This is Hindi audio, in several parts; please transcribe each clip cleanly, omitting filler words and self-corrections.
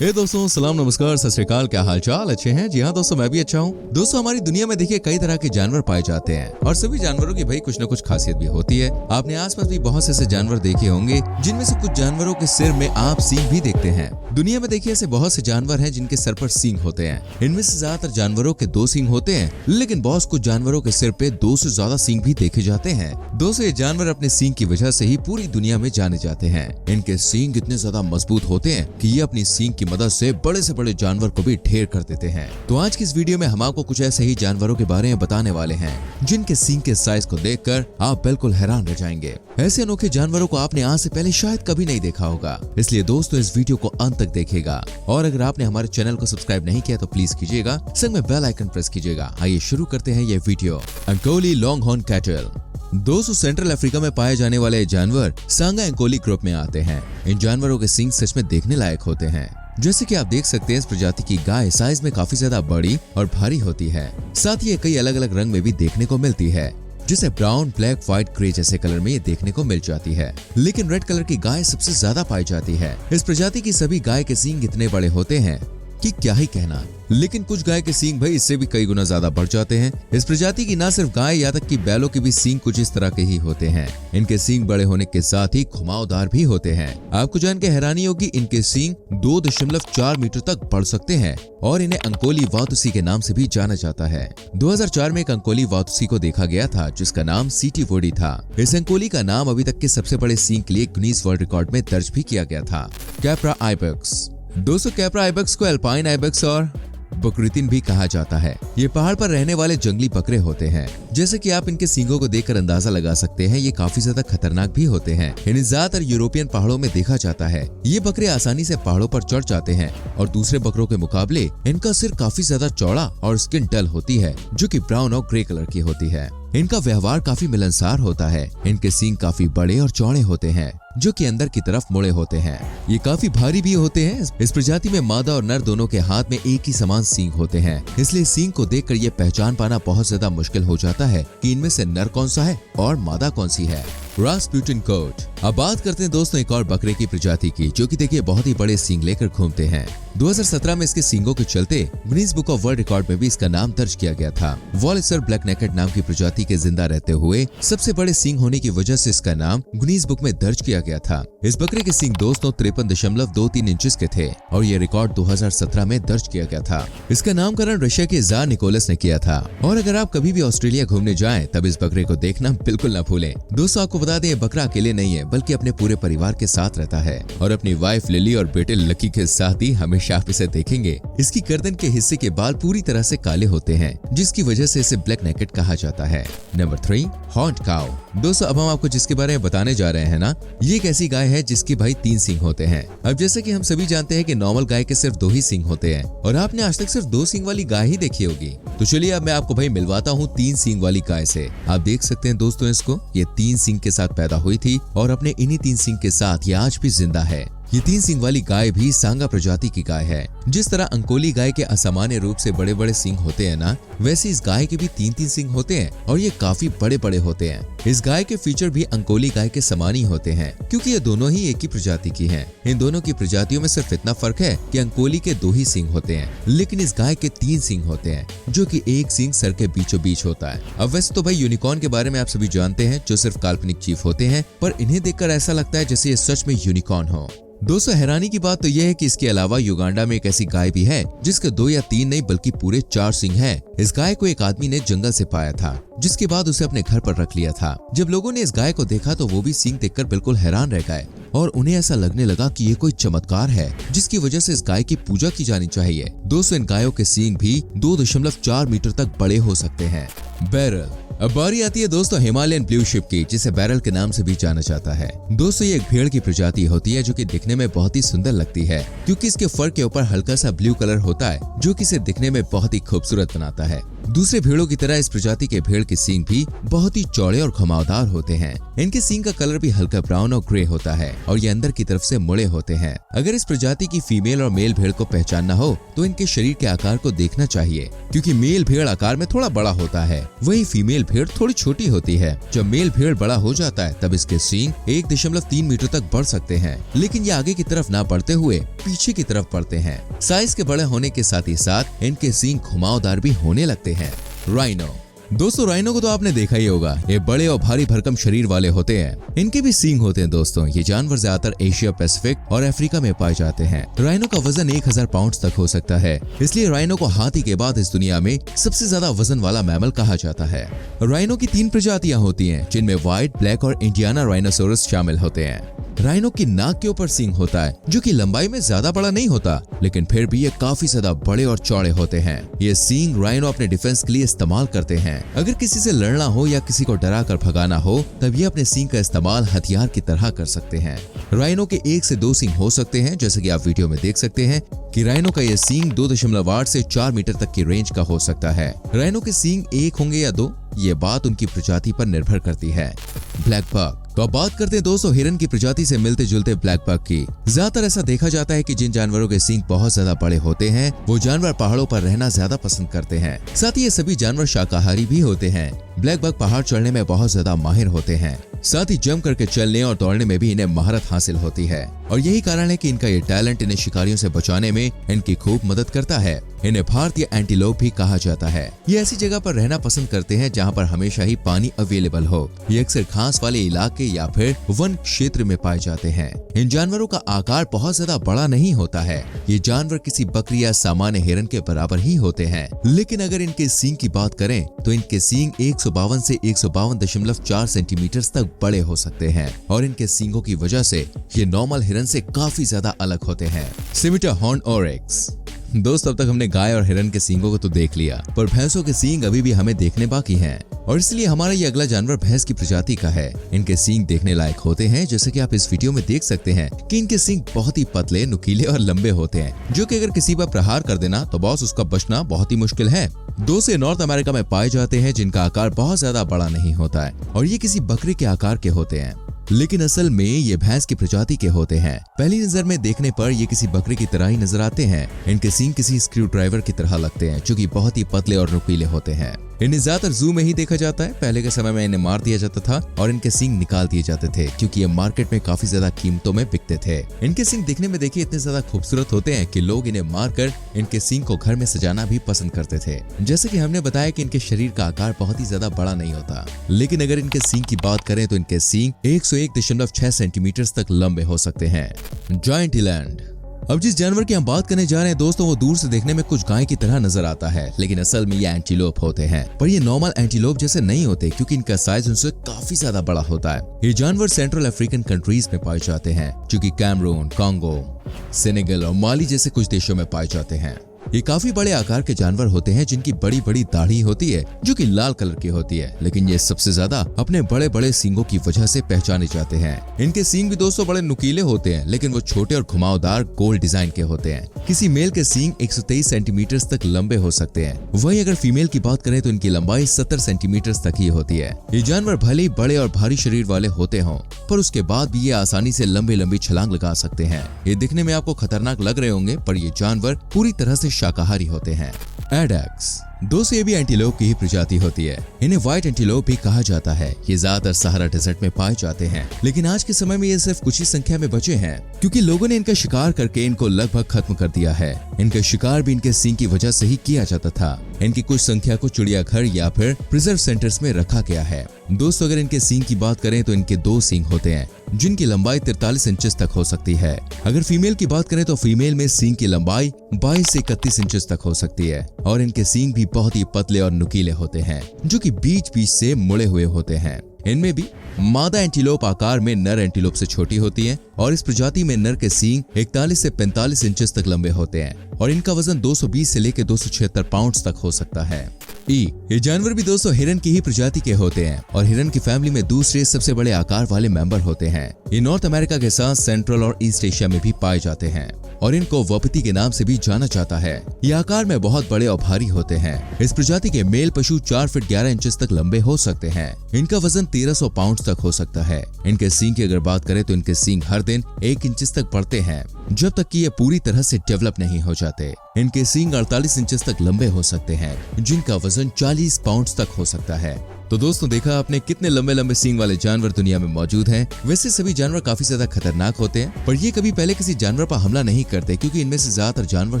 दोस्तों सलाम नमस्कार सत श्री अकाल। क्या हाल चाल? अच्छे हैं? जी हाँ दोस्तों, मैं भी अच्छा हूँ। दोस्तों हमारी दुनिया में देखिए कई तरह के जानवर पाए जाते हैं और सभी जानवरों की भाई कुछ न कुछ खासियत भी होती है। आपने आसपास भी बहुत से ऐसे जानवर देखे होंगे जिनमें से कुछ जानवरों के सिर में आप सींग भी देखते हैं। दुनिया में देखिए ऐसे बहुत से जानवर हैं जिनके सर पर सींग होते हैं। इनमें से ज्यादातर जानवरों के 2 सींग होते हैं, लेकिन बहुत कुछ जानवरों के सिर पे 2 से ज्यादा सींग भी देखे जाते हैं। दोस्तों ये जानवर अपने सींग की वजह से ही पूरी दुनिया में जाने जाते हैं। इनके सींग इतने ज्यादा मजबूत होते हैं कि ये अपनी सींग की मदद से बड़े से बड़े जानवर को भी ढेर कर देते हैं। तो आज की इस वीडियो में हम आपको कुछ ऐसे ही जानवरों के बारे में बताने वाले हैं जिनके सींग के साइज को देखकर आप बिल्कुल हैरान रह जाएंगे। ऐसे अनोखे जानवरों को आपने आज से पहले शायद कभी नहीं देखा होगा, इसलिए दोस्तों इस वीडियो को अंत तक देखिएगा। और अगर आपने हमारे चैनल को सब्सक्राइब नहीं किया तो प्लीज कीजिएगा, संग में बेल आइकन प्रेस कीजिएगा। आइए शुरू करते हैं ये वीडियो। Ankole longhorn cattle. दोस्तों सेंट्रल अफ्रीका में पाए जाने वाले जानवर सांगा अंकोली ग्रुप में आते हैं। इन जानवरों के सींग सच में देखने लायक होते हैं। जैसे कि आप देख सकते हैं इस प्रजाति की गाय साइज में काफी ज्यादा बड़ी और भारी होती है। साथ ही ये कई अलग अलग रंग में भी देखने को मिलती है, जिसे ब्राउन, ब्लैक, व्हाइट, ग्रे जैसे कलर में ये देखने को मिल जाती है। लेकिन रेड कलर की गाय सबसे ज्यादा पाई जाती है। इस प्रजाति की सभी गाय के सींग इतने बड़े होते हैं कि क्या ही कहना। लेकिन कुछ गाय के सींग भाई इससे भी कई गुना ज्यादा बढ़ जाते हैं। इस प्रजाति की न सिर्फ गाय या तक कि बैलों के भी सींग कुछ इस तरह के ही होते हैं। इनके सींग बड़े होने के साथ ही घुमावदार भी होते हैं। आपको जान के हैरानी होगी, इनके सींग 2.4 मीटर तक बढ़ सकते हैं और इन्हें अंकोली वातुसी के नाम से भी जाना जाता है। 2004 में एक अंकोली वातुसी को देखा गया था जिसका नाम सीटी वोडी था। इस अंकोली का नाम अभी तक के सबसे बड़े सींग के लिए गिनीज वर्ल्ड रिकॉर्ड में दर्ज भी किया गया था। Capra ibex. दोस्तों कैप्रा आइबेक्स को अल्पाइन आइबेक्स और बकरीतिन भी कहा जाता है। ये पहाड़ पर रहने वाले जंगली बकरे होते हैं। जैसे कि आप इनके सींगों को देखकर अंदाजा लगा सकते हैं, ये काफी ज्यादा खतरनाक भी होते हैं। इन्हें ज्यादातर यूरोपियन पहाड़ों में देखा जाता है। ये बकरे आसानी से पहाड़ों पर चढ़ जाते हैं और दूसरे बकरों के मुकाबले इनका सिर काफी ज्यादा चौड़ा और स्किन डल होती है जो कि ब्राउन और ग्रे कलर की होती है। इनका व्यवहार काफी मिलनसार होता है। इनके सींग काफी बड़े और चौड़े होते हैं जो कि अंदर की तरफ मुड़े होते हैं। ये काफी भारी भी होते हैं। इस प्रजाति में मादा और नर दोनों के हाथ में एक ही समान सींग होते हैं, इसलिए सींग को देखकर ये पहचान पाना बहुत ज्यादा मुश्किल हो जाता है कि इनमें से नर कौन सा है और मादा कौन सी है। Rasputin coat. अब बात करते हैं दोस्तों एक और बकरे की प्रजाति की जो कि देखिए बहुत ही बड़े सींग लेकर घूमते हैं। 2017 में इसके सींगों के चलते Guinness book of world record में भी इसका नाम दर्ज किया गया था। वॉलिसर ब्लैक नेकेड नाम की प्रजाति के जिंदा रहते हुए सबसे बड़े सींग होने की वजह से इसका नाम गिनीज बुक में दर्ज किया गया था। इस बकरे के सींग दोस्तों 53.23 इंचेस के थे और ये रिकॉर्ड 2017 में दर्ज किया गया था। इसका नामकरण रशिया के जार निकोलस ने किया था। और अगर आप कभी भी ऑस्ट्रेलिया घूमने जाएं तब इस बकरे को देखना बिल्कुल न भूलें। दोस्तों आपको बता दें, बकरा अकेले नहीं है बल्कि अपने पूरे परिवार के साथ रहता है और अपनी वाइफ लिली और बेटे लकी के साथ ही हमेशा आप इसे देखेंगे। इसकी गर्दन के हिस्से के बाल पूरी तरह से काले होते हैं जिसकी वजह से इसे ब्लैक नेकेड कहा जाता है। नंबर 3, हॉर्न्ड काऊ। दोस्तों अब हम आपको जिसके बारे में बताने जा रहे हैं ना, ये एक ऐसी गाय है जिसके भाई 3 सींग होते हैं। अब जैसे कि हम सभी जानते हैं कि नॉर्मल गाय के सिर्फ 2 ही सींग होते हैं और आपने आज तक सिर्फ 2 सींग वाली गाय ही देखी होगी। तो चलिए अब मैं आपको भाई मिलवाता हूँ 3 सींग वाली गाय से। आप देख सकते हैं दोस्तों इसको, ये 3 सींग के साथ पैदा हुई थी और अपने इन्हीं 3 सींग के साथ ये आज भी जिंदा है। ये 3 सींग वाली गाय भी सांगा प्रजाति की गाय है। जिस तरह अंकोली गाय के असामान्य रूप से बड़े बड़े सींग होते हैं ना, वैसे इस गाय के भी 3-3 सींग होते हैं और ये काफी बड़े बड़े होते हैं। इस गाय के फीचर भी अंकोली गाय के समान ही होते हैं क्योंकि ये दोनों ही एक ही प्रजाति की हैं। इन दोनों की प्रजातियों में सिर्फ इतना फर्क है कि अंकोली के 2 ही सींग होते हैं, लेकिन इस गाय के 3 सींग होते हैं जो कि एक सींग सर के बीचों बीच होता है। अब वैसे तो भाई यूनिकॉर्न के बारे में आप सभी जानते हैं जो सिर्फ काल्पनिक जीव होते हैं, पर इन्हें देखकर ऐसा लगता है जैसे ये सच में यूनिकॉर्न हो। दोस्तों हैरानी की बात तो यह है कि इसके अलावा युगांडा में एक ऐसी गाय भी है जिसके 2 या 3 नहीं बल्कि पूरे 4 सींग हैं। इस गाय को एक आदमी ने जंगल से पाया था जिसके बाद उसे अपने घर पर रख लिया था। जब लोगों ने इस गाय को देखा तो वो भी सींग देखकर बिल्कुल हैरान रह गए और उन्हें ऐसा लगने लगा कि ये कोई चमत्कार है जिसकी वजह से इस गाय की पूजा की जानी चाहिए। दोस्तों इन गायों के सींग भी 2.4 मीटर तक बड़े हो सकते हैं। बैरल। अब बारी आती है दोस्तों हिमालयन ब्लू शिप की, जिसे बैरल के नाम से भी जाना जाता है। दोस्तों ये एक भेड़ की प्रजाति होती है जो कि दिखने में बहुत ही सुंदर लगती है क्योंकि इसके फर के ऊपर हल्का सा ब्लू कलर होता है जो कि इसे दिखने में बहुत ही खूबसूरत बनाता है। दूसरे भेड़ों की तरह इस प्रजाति के भेड़ के सींग भी बहुत ही चौड़े और घुमावदार होते हैं। इनके सींग का कलर भी हल्का ब्राउन और ग्रे होता है और ये अंदर की तरफ से मुड़े होते हैं। अगर इस प्रजाति की फीमेल और मेल भेड़ को पहचानना हो तो इनके शरीर के आकार को देखना चाहिए, क्योंकि मेल भेड़ आकार में थोड़ा बड़ा होता है, वही फीमेल भेड़ थोड़ी छोटी होती है। जब मेल भेड़ बड़ा हो जाता है तब इसके सींग 1.3 मीटर तक बढ़ सकते हैं, लेकिन ये आगे की तरफ ना बढ़ते हुए पीछे की तरफ बढ़ते हैं। साइज के बड़े होने के साथ ही साथ इनके सींग घुमावदार भी होने लगते हैं। राइनो दोस्तों, राइनो को तो आपने देखा ही होगा, ये बड़े और भारी भरकम शरीर वाले होते हैं। इनके भी सींग होते हैं दोस्तों। ये जानवर ज्यादातर एशिया, पैसिफिक और अफ्रीका में पाए जाते हैं। राइनो का वजन 1000 पाउंड तक हो सकता है, इसलिए राइनो को हाथी के बाद इस दुनिया में सबसे ज्यादा वजन वाला मैमल कहा जाता है। राइनो की 3 प्रजातियां होती हैं, जिनमें व्हाइट, ब्लैक और इंडियाना राइनोसोरस शामिल होते हैं। राइनो की नाक के ऊपर सींग होता है, जो कि लंबाई में ज्यादा बड़ा नहीं होता, लेकिन फिर भी ये काफी ज्यादा बड़े और चौड़े होते हैं। ये सींग राइनो अपने डिफेंस के लिए इस्तेमाल करते हैं। अगर किसी से लड़ना हो या किसी को डरा कर भगाना हो तब ये अपने सींग का इस्तेमाल हथियार की तरह कर सकते हैं। राइनो के 1 से 2 सींग हो सकते हैं, जैसे कि आप वीडियो में देख सकते हैं कि राइनो का ये सींग 2.8 से 4 मीटर तक की रेंज का हो सकता है। राइनो के सींग 1 होंगे या 2, ये बात उनकी प्रजाति पर निर्भर करती है। ब्लैक बक, तो अब बात करते हैं दोस्तों हिरन की प्रजाति से मिलते जुलते ब्लैक बक की। ज्यादातर ऐसा देखा जाता है कि जिन जानवरों के सींग बहुत ज्यादा बड़े होते हैं वो जानवर पहाड़ों पर रहना ज्यादा पसंद करते हैं। साथ ही ये सभी जानवर शाकाहारी भी होते हैं। ब्लैक बक पहाड़ चढ़ने में बहुत ज्यादा माहिर होते हैं, साथ ही जंप करके चलने और दौड़ने में भी इन्हें महारत हासिल होती है, और यही कारण है कि इनका ये टैलेंट इन्हें शिकारियों से बचाने में इनकी खूब मदद करता है। इन्हें भारतीय एंटीलोप भी कहा जाता है। ये ऐसी जगह पर रहना पसंद करते हैं जहाँ पर हमेशा ही पानी अवेलेबल हो। ये अक्सर घास वाले इलाके या फिर वन क्षेत्र में पाए जाते हैं। इन जानवरों का आकार बहुत ज्यादा बड़ा नहीं होता है। ये जानवर किसी बकरी या सामान्य हिरन के बराबर ही होते हैं, लेकिन अगर इनके सींग की बात करें तो इनके सींग 152 से 152.4 सेंटीमीटर तक बड़े हो सकते हैं, और इनके सींगों की वजह से ये नॉर्मल हिरन से काफी ज्यादा अलग होते हैं। सिमिटा हॉर्न ओरेक्स दोस्तों, अब तक हमने गाय और हिरन के सींगों को तो देख लिया, पर भैंसों के सींग अभी भी हमें देखने बाकी हैं, और इसलिए हमारा ये अगला जानवर भैंस की प्रजाति का है। इनके सींग देखने लायक होते हैं, जैसे कि आप इस वीडियो में देख सकते हैं कि इनके सींग बहुत ही पतले, नुकीले और लंबे होते हैं, जो कि अगर किसी पर प्रहार कर देना तो बॉस उसका बचना बहुत ही मुश्किल है। 2 से नॉर्थ अमेरिका में पाए जाते हैं, जिनका आकार बहुत ज्यादा बड़ा नहीं होता है और ये किसी बकरी के आकार के होते हैं, लेकिन असल में ये भैंस की प्रजाति के होते हैं। पहली नजर में देखने पर ये किसी बकरी की तरह ही नजर आते हैं। इनके सींग किसी स्क्रू ड्राइवर की तरह लगते हैं, जो कि बहुत ही पतले और नुकीले होते हैं। इन्हें ज्यादातर जू में ही देखा जाता है। पहले के समय में इन्हें मार दिया जाता था और इनके सींग निकाल दिए जाते थे, क्योंकि ये मार्केट में काफी ज्यादा कीमतों में बिकते थे। इनके सींग दिखने में देखिए इतने ज्यादा खूबसूरत होते हैं कि लोग इन्हें मारकर इनके सींग को घर में सजाना भी पसंद करते थे। जैसे कि हमने बताया कि इनके शरीर का आकार बहुत ही ज्यादा बड़ा नहीं होता, लेकिन अगर इनके सींग की बात करें तो इनके सींग 101.6 सेंटीमीटर तक लंबे हो सकते हैं। जायंट इलैंड, अब जिस जानवर की हम बात करने जा रहे हैं दोस्तों, वो दूर से देखने में कुछ गाय की तरह नजर आता है, लेकिन असल में ये एंटीलोप होते हैं। पर ये नॉर्मल एंटीलोप जैसे नहीं होते, क्योंकि इनका साइज उनसे काफी ज्यादा बड़ा होता है। ये जानवर सेंट्रल अफ्रीकन कंट्रीज में पाए जाते हैं, जो कि कैमरून, कांगो, सेनेगल और माली जैसे कुछ देशों में पाए जाते हैं। ये काफी बड़े आकार के जानवर होते हैं, जिनकी बड़ी बड़ी दाढ़ी होती है, जो कि लाल कलर की होती है, लेकिन ये सबसे ज्यादा अपने बड़े बड़े सींगों की वजह से पहचाने जाते हैं। इनके सींग भी दोस्तों बड़े नुकीले होते हैं, लेकिन वो छोटे और घुमावदार गोल डिजाइन के होते हैं। किसी मेल के सींग 123 सेंटीमीटर तक लंबे हो सकते हैं, वहीं अगर फीमेल की बात करें तो इनकी लंबाई 70 सेंटीमीटर तक ही होती है। ये जानवर भले ही बड़े और भारी शरीर वाले होते हों, पर उसके बाद भी ये आसानी से लंबी लंबी छलांग लगा सकते हैं। ये दिखने में आपको खतरनाक लग रहे होंगे, पर ये जानवर पूरी तरह से शाकाहारी होते हैं। एडक्स, दोस्तों ये भी एंटीलोप की ही प्रजाति होती है। इन्हें व्हाइट एंटीलोप भी कहा जाता है। ये ज्यादातर सहारा डेजर्ट में पाए जाते हैं, लेकिन आज के समय में ये सिर्फ कुछ ही संख्या में बचे हैं, क्योंकि लोगों ने इनका शिकार करके इनको लगभग खत्म कर दिया है। इनका शिकार भी इनके सींग की वजह से ही किया जाता था। इनकी कुछ संख्या को चिड़ियाघर या फिर प्रिजर्व सेंटर्स में रखा गया है। दोस्तों अगर इनके सींग की बात करें तो इनके 2 सींग होते हैं, जिनकी लंबाई 43 इंचेस तक हो सकती है। अगर फीमेल की बात करें तो फीमेल में सींग की लंबाई 22 से 31 इंचेस तक हो सकती है, और इनके सींग भी बहुत ही पतले और नुकीले होते हैं, जो कि बीच बीच से मुड़े हुए होते हैं। इनमें भी मादा एंटीलोप आकार में नर एंटीलोप से छोटी होती है, और इस प्रजाति में नर के सींग 41 से 45 इंचेस तक लंबे होते हैं, और इनका वजन 220 से लेकर 276 पाउंड तक हो सकता है। ये जानवर भी दोस्तों हिरन की ही प्रजाति के होते हैं, और हिरन की फैमिली में दूसरे सबसे बड़े आकार वाले मेंबर होते हैं। ये नॉर्थ अमेरिका के साथ सेंट्रल और ईस्ट एशिया में भी पाए जाते हैं। और इनको वपिति के नाम से भी जाना जाता है। ये आकार में बहुत बड़े और भारी होते हैं। इस प्रजाति के मेल पशु 4 फीट 11 इंचेस तक लंबे हो सकते हैं। इनका वजन 1300 पाउंड तक हो सकता है। इनके सींग की अगर बात करें तो इनके सींग हर दिन 1 इंचेस तक बढ़ते हैं जब तक कि ये पूरी तरह से डेवलप नहीं हो जाते। इनके सींग 48 इंचेस तक लंबे हो सकते हैं जिनका वजन 40 पाउंड तक हो सकता है। तो दोस्तों देखा आपने कितने लंबे लंबे सींग वाले जानवर दुनिया में मौजूद हैं। वैसे सभी जानवर काफी ज्यादा खतरनाक होते हैं, पर ये कभी पहले किसी जानवर पर हमला नहीं करते क्योंकि इनमें से ज्यादातर जानवर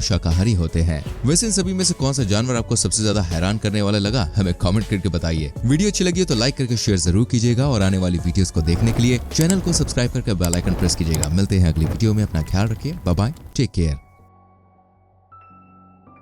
शाकाहारी होते हैं। वैसे इन सभी में से कौन सा जानवर आपको सबसे ज्यादा हैरान करने वाला लगा, हमें कमेंट करके बताइए। वीडियो अच्छी लगी हो तो लाइक करके शेयर जरूर कीजिएगा और आने वाली वीडियोस को देखने के लिए चैनल को सब्सक्राइब करके बेल आइकन प्रेस कीजिएगा। मिलते हैं अगली वीडियो में, अपना ख्याल रखिए, बाय बाय, टेक केयर।